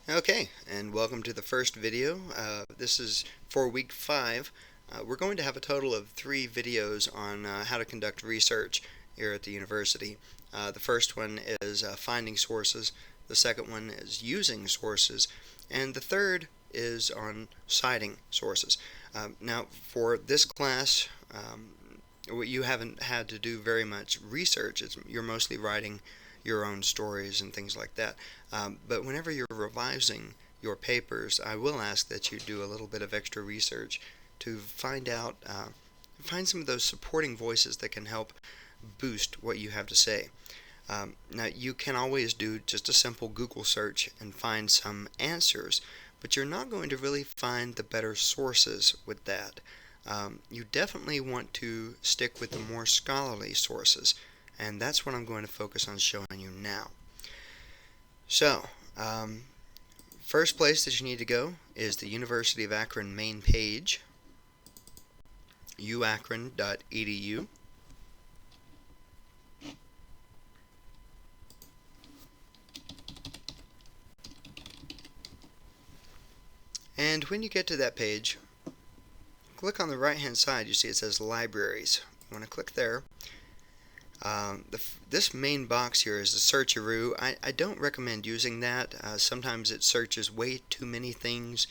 Okay, and welcome to the first video. This is for week 5. We're going to have a total of 3 videos on how to conduct research here at the university. The first one is finding sources, the second one is using sources, and the third is on citing sources. Now, for this class, you haven't had to do very much research. You're mostly writing your own stories and things like that. But whenever you're revising your papers, I will ask that you do a little bit of extra research to find some of those supporting voices that can help boost what you have to say. Now, you can always do just a simple Google search and find some answers, but you're not going to really find the better sources with that. You definitely want to stick with the more scholarly sources, and that's what I'm going to focus on showing you now. So, first place that you need to go is the University of Akron main page, uakron.edu. And when you get to that page, click on the right hand side. You see it says libraries. You want to click there. This main box here is the searcheroo. I don't recommend using that. Sometimes it searches way too many things,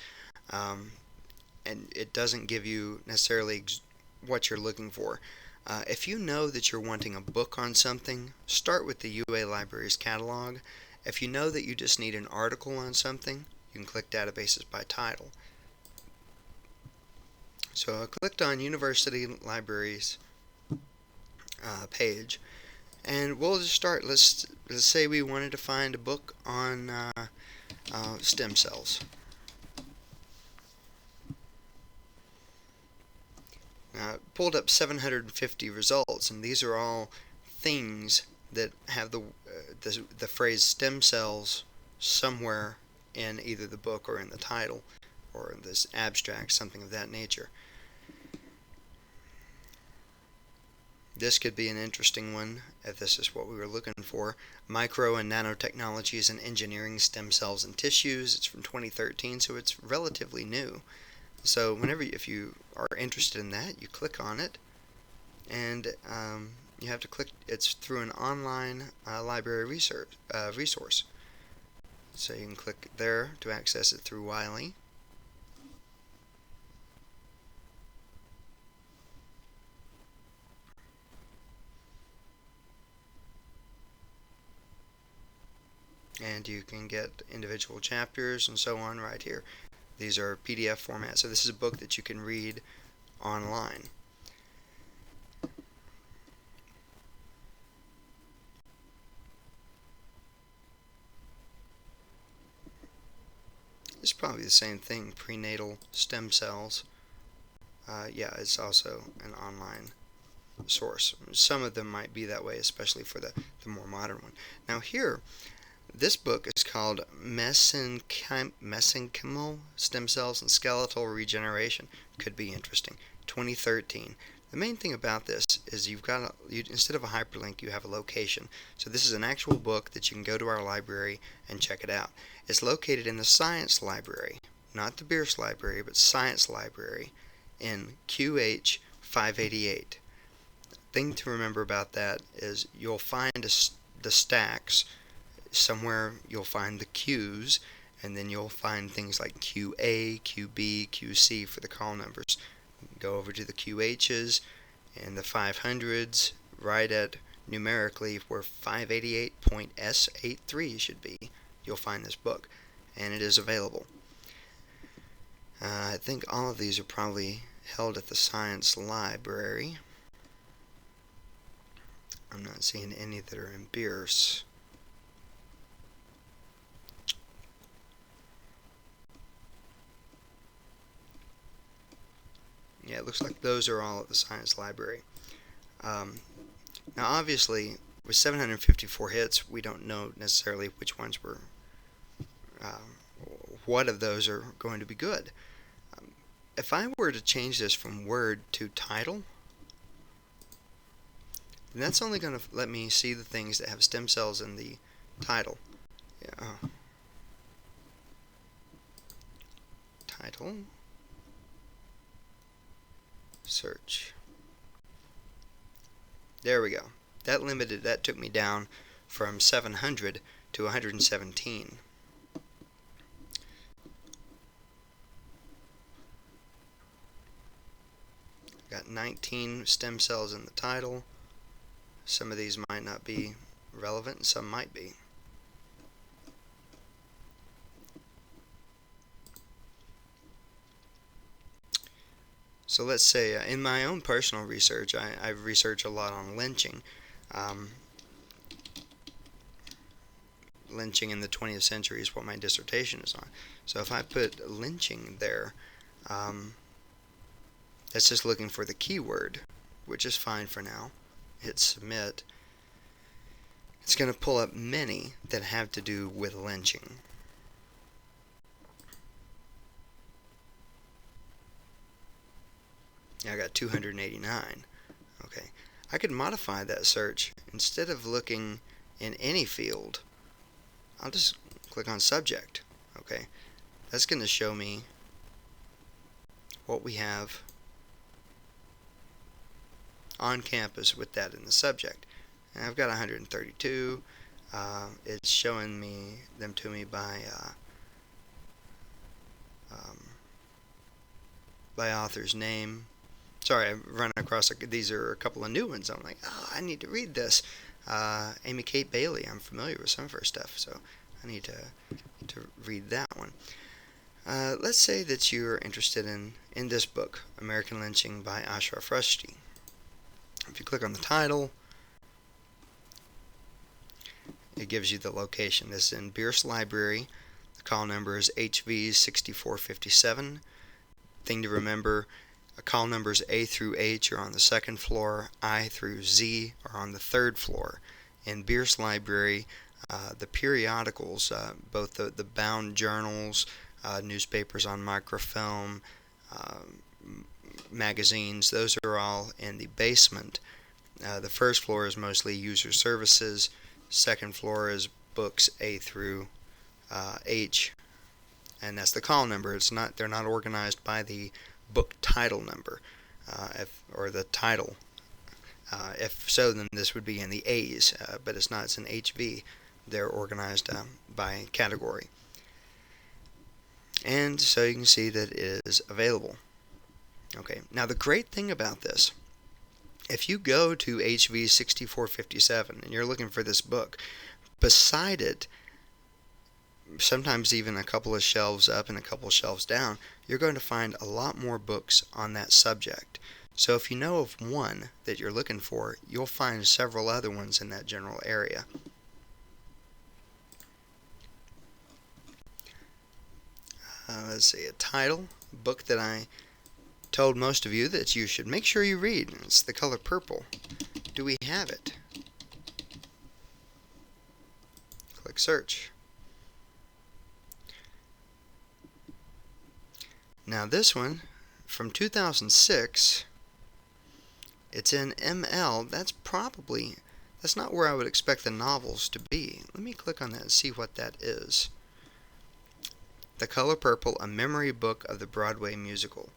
and it doesn't give you necessarily what you're looking for. If you know that you're wanting a book on something, start with the UA Libraries catalog. If you know that you just need an article on something, you can click databases by title. So I clicked on University Libraries page, and we'll just start. Let's say we wanted to find a book on stem cells. Pulled up 750 results, and these are all things that have the phrase stem cells somewhere in either the book or in the title or this abstract, something of that nature. This could be an interesting one if this is what we were looking for. Micro and nanotechnologies in engineering stem cells and tissues. It's from 2013, so it's relatively new. So if you are interested in that, you click on it, and you have to click. It's through an online library resource. So you can click there to access it through Wiley. And you can get individual chapters and so on right here. These are PDF format, so this is a book that you can read online. It's probably the same thing, prenatal stem cells. Yeah, it's also an online source. Some of them might be that way, especially for the more modern one. Now here, this book is called Mesenchymal Stem Cells and Skeletal Regeneration. Could be interesting. 2013. The main thing about this is instead of a hyperlink, you have a location. So this is an actual book that you can go to our library and check it out. It's located in the Science Library, not the Bierce Library, but Science Library in QH 588. The thing to remember about that is you'll find the stacks. Somewhere you'll find the Q's, and then you'll find things like QA, QB, QC for the call numbers. Go over to the QH's and the 500s, right at numerically where 588.S83 should be. You'll find this book, and it is available. I think all of these are probably held at the Science Library. I'm not seeing any that are in Bierce. Yeah, it looks like those are all at the Science Library. Now, obviously, with 754 hits, we don't know necessarily which ones were, what of those are going to be good. If I were to change this from Word to title, then that's only going to let me see the things that have stem cells in the title. Yeah. title, search. There we go. That took me down from 700 to 117. Got 19 stem cells in the title. Some of these might not be relevant, and some might be. So let's say in my own personal research, I research a lot on lynching. Lynching in the 20th century is what my dissertation is on. So if I put lynching there, that's just looking for the keyword, which is fine for now. Hit submit. It's going to pull up many that have to do with lynching. I got 289. Okay, I could modify that search. Instead of looking in any field, I'll just click on subject. Okay, that's going to show me what we have on campus with that in the subject. And I've got 132. It's showing them to me by author's name. Sorry, I've run across these are a couple of new ones. I'm like, oh, I need to read this. Amy Kate Bailey. I'm familiar with some of her stuff, so I need to read that one. Let's say that you're interested in this book, American Lynching by Ashraf Rushdie. If you click on the title, it gives you the location. This is in Bierce Library. The call number is HV6457. Thing to remember, call numbers A through H are on the second floor, I through Z are on the third floor. In Bierce Library, the periodicals, both the bound journals, newspapers on microfilm, magazines, those are all in the basement. The first floor is mostly user services. Second floor is books A through H, and that's the call number. They're not organized by the book title number, or the title. If so, then this would be in the A's, but it's not. It's in HV. They're organized by category. And so you can see that it is available. Okay, now the great thing about this, if you go to HV6457 and you're looking for this book, beside it, sometimes even a couple of shelves up and a couple of shelves down, you're going to find a lot more books on that subject. So if you know of one that you're looking for, you'll find several other ones in that general area. Let's see, a title, a book that I told most of you that you should make sure you read. It's The Color Purple. Do we have it? Click search. Now this one, from 2006, it's in ML. That's not where I would expect the novels to be. Let me click on that and see what that is. The Color Purple, a memory book of the Broadway musical.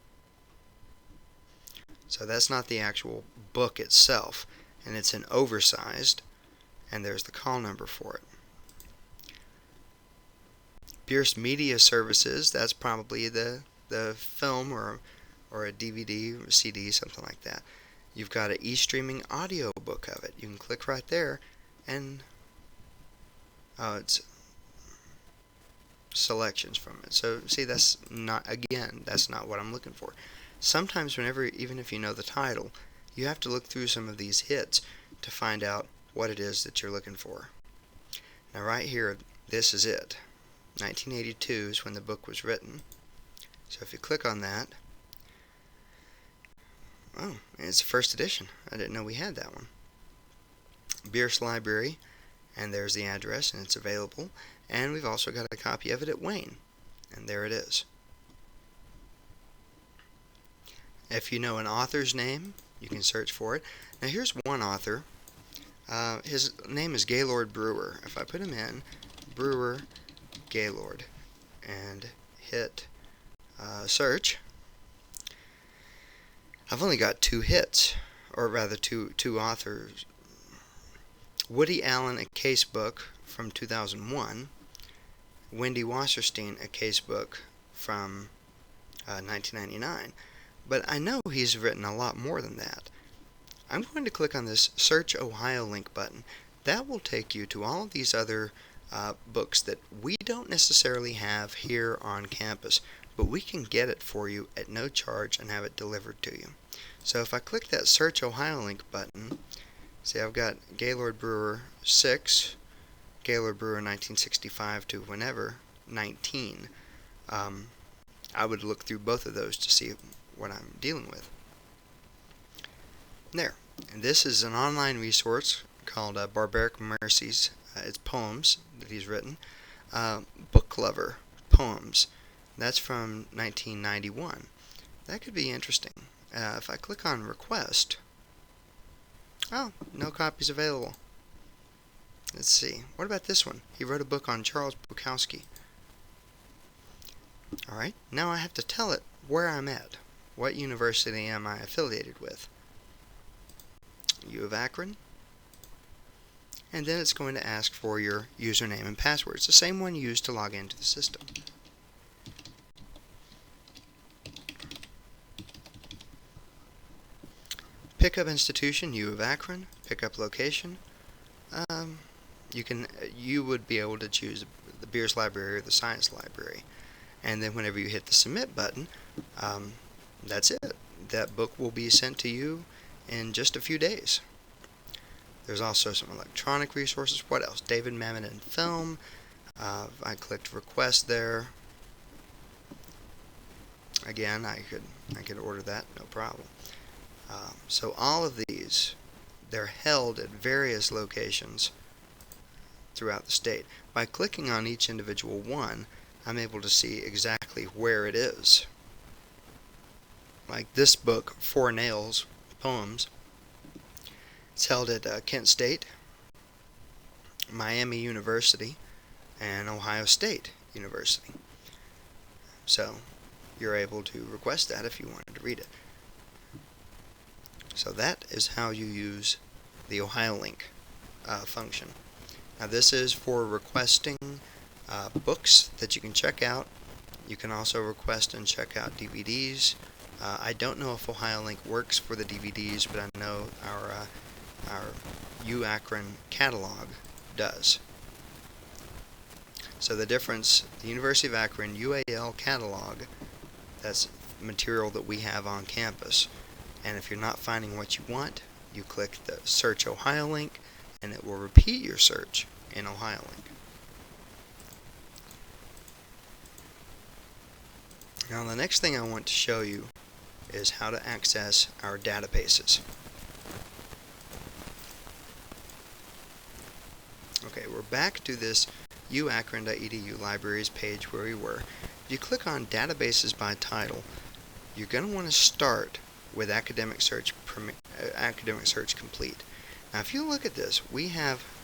So that's not the actual book itself, and it's an oversized, and there's the call number for it. Bierce Media Services, that's probably the film or a DVD or a CD, something like that. You've got an e-streaming audio book of it. You can click right there, and it's selections from it. So see, that's not what I'm looking for. Sometimes even if you know the title, you have to look through some of these hits to find out what it is that you're looking for. Now right here, this is it. 1982 is when the book was written. So if you click on that, oh, it's the first edition. I didn't know we had that one. Bierce Library, and there's the address, and it's available. And we've also got a copy of it at Wayne, and there it is. If you know an author's name, you can search for it. Now here's one author. His name is Gaylord Brewer. If I put him in, Brewer Gaylord, and hit search, I've only got 2 hits, or rather two authors. Woody Allen, A Casebook from 2001. Wendy Wasserstein, A Casebook from 1999. But I know he's written a lot more than that. I'm going to click on this Search Ohio link button. That will take you to all of these other books that we don't necessarily have here on campus, but we can get it for you at no charge and have it delivered to you. So if I click that Search Ohio link button, see, I've got Gaylord Brewer 6, Gaylord Brewer 1965 to whenever 19. I would look through both of those to see what I'm dealing with. There. And this is an online resource called Barbaric Mercies. It's poems that he's written. Book Lover Poems. That's from 1991. That could be interesting. If I click on Request, oh, no copies available. Let's see. What about this one? He wrote a book on Charles Bukowski. Alright, now I have to tell it where I'm at. What university am I affiliated with? U of Akron. And then it's going to ask for your username and password. It's the same one used to log into the system. Pickup institution, U of Akron. Pickup location. You would be able to choose the Beers Library or the Science Library. And then whenever you hit the submit button, that's it. That book will be sent to you in just a few days. There's also some electronic resources. What else? David Mamet and Film. I clicked request there. Again, I could order that, no problem. So all of these, they're held at various locations throughout the state. By clicking on each individual one, I'm able to see exactly where it is. Like this book, Four Nails Poems. It's held at Kent State, Miami University, and Ohio State University. So you're able to request that if you wanted to read it. So that is how you use the Ohio Link function. Now this is for requesting books that you can check out. You can also request and check out DVDs. I don't know if Ohio Link works for the DVDs, but I know our U-Akron catalog does. So the difference, the University of Akron UAL catalog, that's material that we have on campus. And if you're not finding what you want, you click the Search Ohio link, and it will repeat your search in Ohio Link. Now the next thing I want to show you is how to access our databases. Okay, we're back to this uakron.edu libraries page where we were. If you click on databases by title, you're going to want to start with Academic Search Complete. Now if you look at this,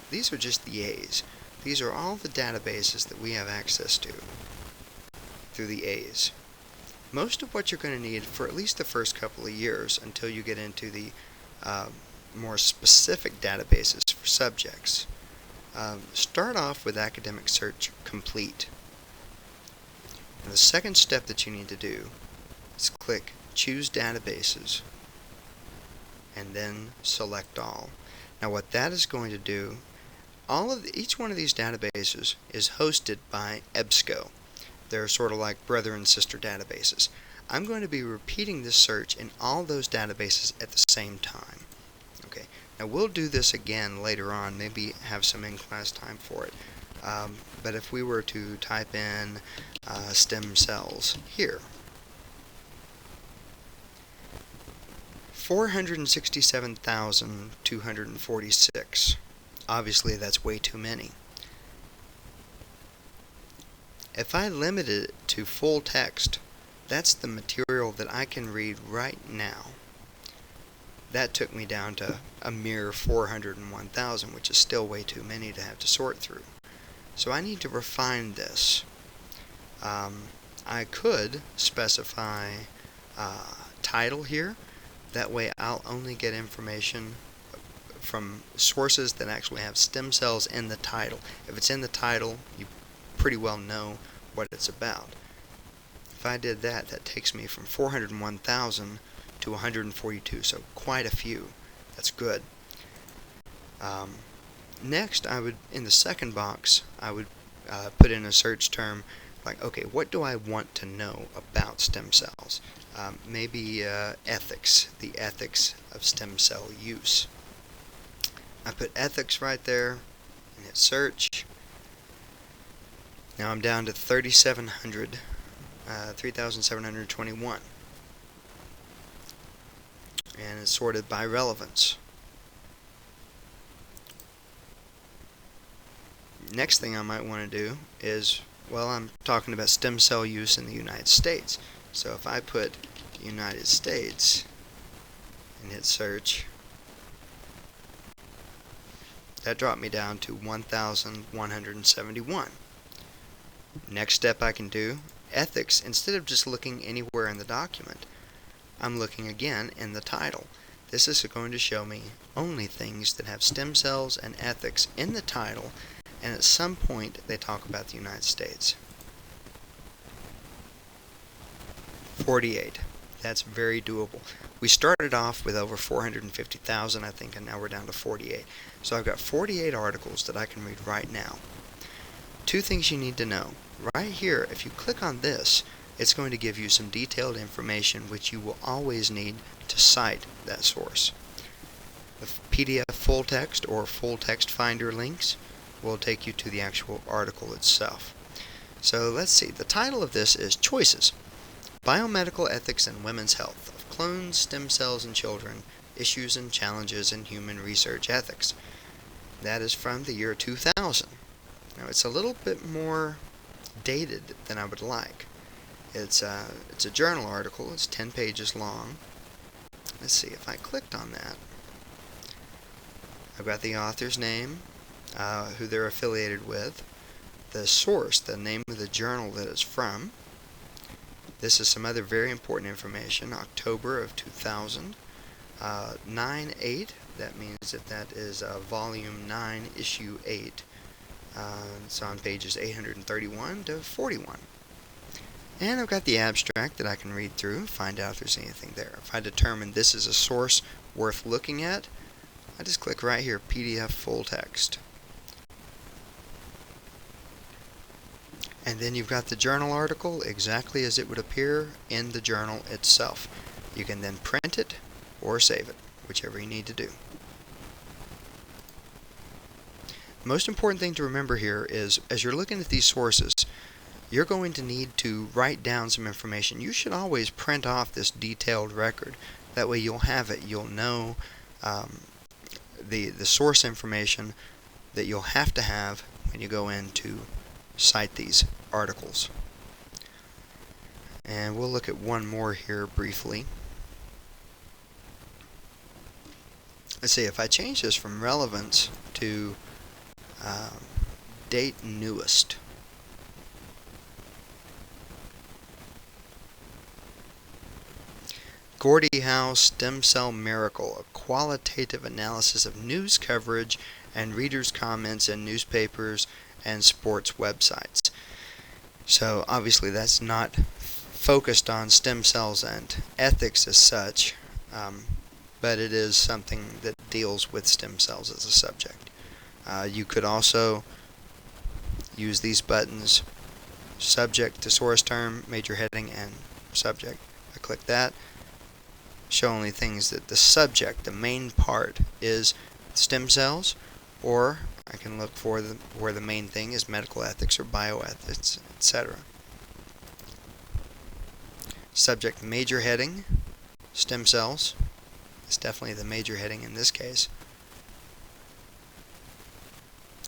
these are just the A's. These are all the databases that we have access to through the A's. Most of what you're going to need for at least the first couple of years until you get into the more specific databases for subjects. Start off with Academic Search Complete. And the second step that you need to do is click Choose Databases and then select all. Now what that is going to do, each one of these databases is hosted by EBSCO. They're sort of like brother and sister databases. I'm going to be repeating this search in all those databases at the same time. Okay. Now we'll do this again later on, maybe have some in-class time for it. But if we were to type in stem cells here, 467,246. Obviously that's way too many. If I limit it to full text, that's the material that I can read right now. That took me down to a mere 401,000, which is still way too many to have to sort through. So I need to refine this. I could specify title here. That way I'll only get information from sources that actually have stem cells in the title. If it's in the title, you pretty well know what it's about. If I did that, that takes me from 401,000 to 142, so quite a few. That's good. Next, I would, in the second box, I would put in a search term like, okay, what do I want to know about stem cells? Maybe ethics, the ethics of stem cell use. I put ethics right there and hit search. Now I'm down to 3,721. And it's sorted by relevance. Next thing I might want to do is, well, I'm talking about stem cell use in the United States. So if I put United States and hit search, that dropped me down to 1,171. Next step I can do, ethics, instead of just looking anywhere in the document, I'm looking again in the title. This is going to show me only things that have stem cells and ethics in the title, and at some point they talk about the United States. 48. That's very doable. We started off with over 450,000, I think, and now we're down to 48. So I've got 48 articles that I can read right now. Two things you need to know. Right here, if you click on this, it's going to give you some detailed information which you will always need to cite that source. The PDF full text or full text finder links will take you to the actual article itself. So let's see, the title of this is Choices: Biomedical Ethics in Women's Health of Clones, Stem Cells in Children, Issues and Challenges in Human Research Ethics. That is from the year 2000. Now it's a little bit more dated than I would like. It's a journal article. It's 10 pages long. Let's see, if I clicked on that, I've got the author's name, who they're affiliated with, the source, the name of the journal that it's from. This is some other very important information. October of 2000, 9/8. That means that is volume 9, issue 8. It's on pages 831 to 41. And I've got the abstract that I can read through, find out if there's anything there. If I determine this is a source worth looking at, I just click right here, PDF full text. And then you've got the journal article exactly as it would appear in the journal itself. You can then print it or save it, whichever you need to do. The most important thing to remember here is, as you're looking at these sources, you're going to need to write down some information. You should always print off this detailed record. That way you'll have it. You'll know the source information that you'll have to have when you go in to cite these articles. And we'll look at one more here briefly. Let's see, if I change this from relevance to date newest. Gordie Howe Stem Cell Miracle, a qualitative analysis of news coverage and readers' comments in newspapers and sports websites. So obviously that's not focused on stem cells and ethics as such, but it is something that deals with stem cells as a subject. You could also use these buttons, subject to source term, major heading, and subject. I click that, show only things that the subject, the main part, is stem cells, or I can look for where the main thing is medical ethics or bioethics, etc. Subject major heading, stem cells. It's definitely the major heading in this case.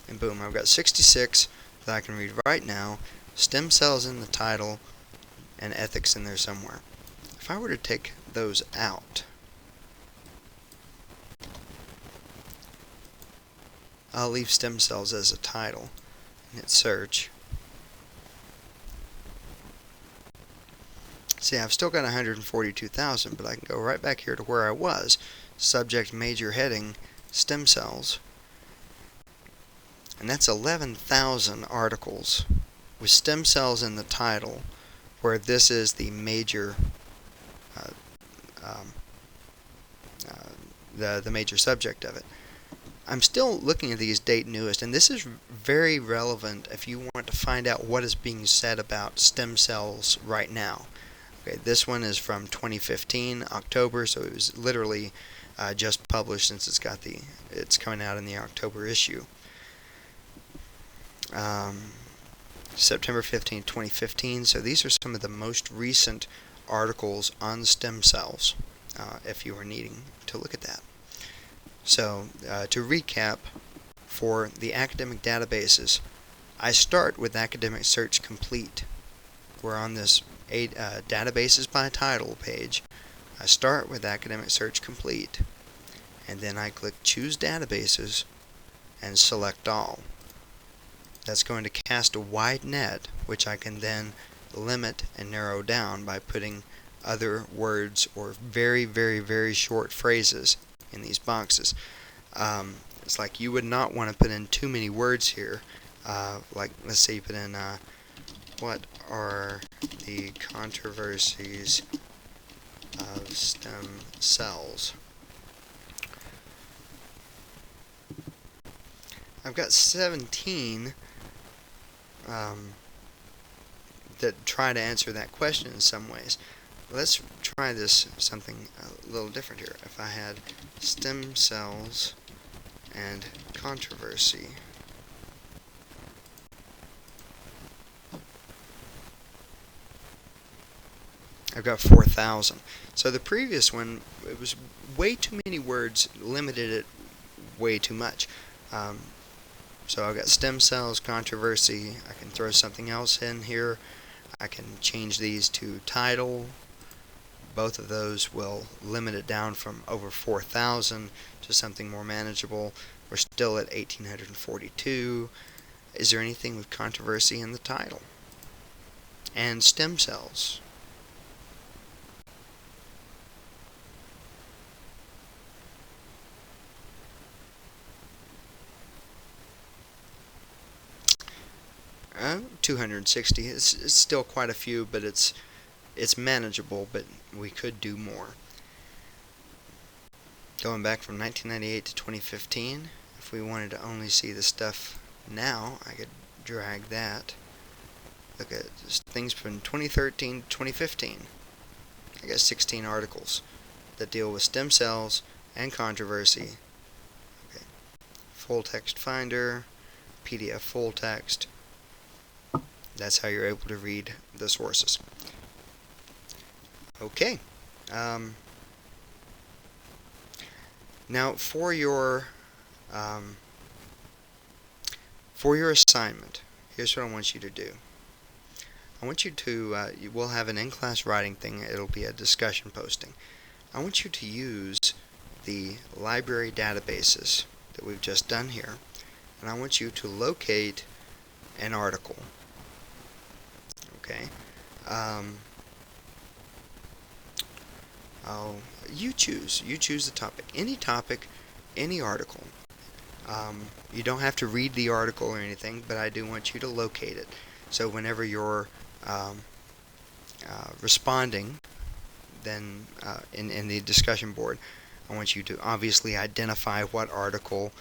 And boom, I've got 66 that I can read right now. Stem cells in the title and ethics in there somewhere. If I were to take those out, I'll leave stem cells as a title and hit search. See, I've still got 142,000, but I can go right back here to where I was. Subject, major heading, stem cells. And that's 11,000 articles with stem cells in the title, where this is the major the major subject of it. I'm still looking at these date newest, and this is very relevant if you want to find out what is being said about stem cells right now. Okay, this one is from 2015 October, so it was literally just published since it's coming out in the October issue. September 15, 2015. So these are some of the most recent articles on stem cells, if you are needing to look at that. So to recap, for the academic databases, I start with Academic Search Complete. We're on this databases by title page. I start with Academic Search Complete, and then I click Choose Databases and select All. That's going to cast a wide net, which I can then limit and narrow down by putting other words or very, very, very short phrases in these boxes. It's like you would not want to put in too many words here. Like, let's say you put in, what are the controversies of stem cells? I've got 17 that try to answer that question in some ways. Let's try this something a little different here. If I had stem cells and controversy, I've got 4,000. So the previous one, it was way too many words, limited it way too much. So I've got stem cells, controversy. I can throw something else in here. I can change these to title. Both of those will limit it down from over 4,000 to something more manageable. We're still at 1,842. Is there anything with controversy in the title? And stem cells. Uh, 260. It's still quite a few, but it's manageable, but we could do more. Going back from 1998 to 2015, if we wanted to only see the stuff now, I could drag that. Look at things from 2013 to 2015. I got 16 articles that deal with stem cells and controversy. Okay. Full text finder, PDF full text. That's how you're able to read the sources. Okay. Now for your assignment, here's what I want you to do. I want you to, we'll have an in-class writing thing. It'll be a discussion posting. I want you to use the library databases that we've just done here, and I want you to locate an article. Okay. You choose the topic. Any article. You don't have to read the article or anything, but I do want you to locate it. So whenever you're responding, then in the discussion board, I want you to obviously identify what article,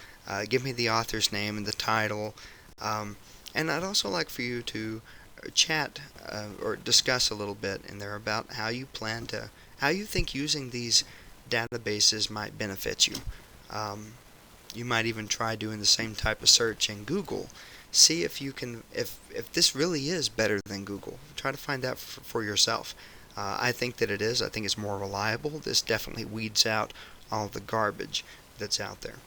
give me the author's name and the title, and I'd also like for you to chat or discuss a little bit in there about how you think using these databases might benefit you. You might even try doing the same type of search in Google. See if you can, if this really is better than Google. Try to find that for yourself. I think that it is. I think it's more reliable. This definitely weeds out all the garbage that's out there.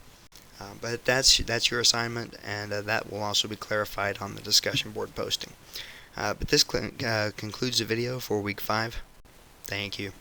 But that's your assignment, and that will also be clarified on the discussion board posting. But this concludes the video for week 5. Thank you.